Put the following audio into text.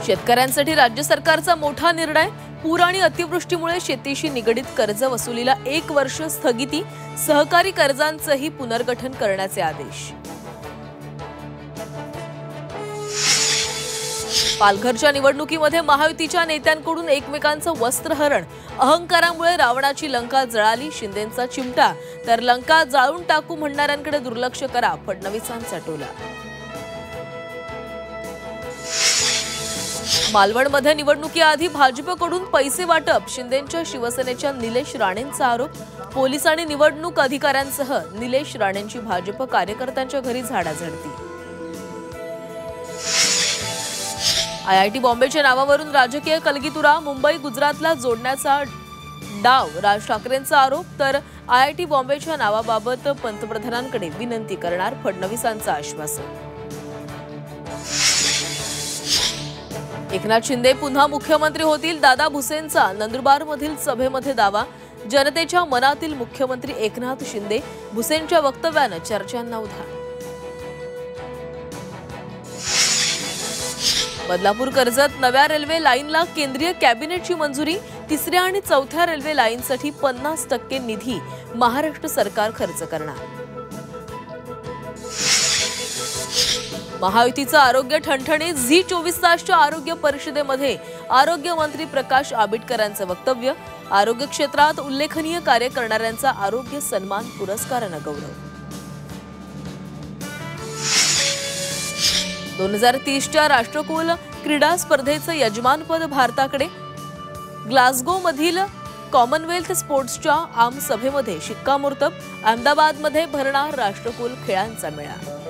शेतकऱ्यांसाठी राज्य सरकारचा मोठा निर्णय। पूर आणि अतिवृष्टीमुळे शेतीशी निगडित कर्ज वसुलीला 1 वर्ष स्थगिती। सहकारी कर्जांचेही पुनर्गठन करण्याचे आदेश। पालघरच्या निवडणुकीमध्ये महायुतीच्या नेत्यांकडून एकमेकांचं वस्त्रहरण। अहंकारामुळे रावणाची लंका जळाली, शिंदेंचा चिमटा। तर लंका जाळून टाकू म्हणणाऱ्यांकडे दुर्लक्ष करा, फडणवीसांचा टोला। मालवणमध्ये निवडणुकीआधी भाजपकडून पैसे वाटप। शिंदेंच्या शिवसेनेच्या निलेश राणेंचा आरोप। पोलीस आणि निवडणूक अधिकाऱ्यांसह निलेश राणेंची भाजप कार्यकर्त्यांच्या घरी झाडाझडती। IIT बॉम्बेच्या नावावरून राजकीय कलगीतुरा। मुंबई गुजरातला जोडण्याचा डाव, राज ठाकरेंचा आरोप। तर IIT बॉम्बेच्या नावाबाबत पंतप्रधानांकडे विनंती करणार, फडणवीसांचं आश्वासन। एकनाथ शिंदे पुन्हा मुख्यमंत्री होतील, दादा भुसेंचा नंदुरबारमधील सभेमध्ये दावा। जनतेच्या मनातील मुख्यमंत्री एकनाथ शिंदे, भुसेंच्या वक्तव्यानं चर्चांना उधाण। बदलापूर कर्जत नव्या रेल्वे लाईनला केंद्रीय कॅबिनेटची मंजुरी। 3ऱ्या आणि 4थ्या रेल्वे लाईनसाठी 50% निधी महाराष्ट्र सरकार खर्च करणार। महायुतीचं आरोग्य ठणठणीत। झी24 तासच्या आरोग्य परिषदेमध्ये आरोग्य मंत्री प्रकाश आंबेडकरांचं वक्तव्य। आरोग्य क्षेत्रात उल्लेखनीय कार्य करणाऱ्यांचा आरोग्य सन्मान पुरस्कारानं गौरव। 2030च्या राष्ट्रकुल क्रीडा स्पर्धेचं यजमानपद भारताकडे। ग्लासगोमधील कॉमनवेल्थ स्पोर्ट्सच्या आमसभेमध्ये शिक्कामोर्तब। अहमदाबादमध्ये भरणार राष्ट्रकुल खेळांचा मेळा।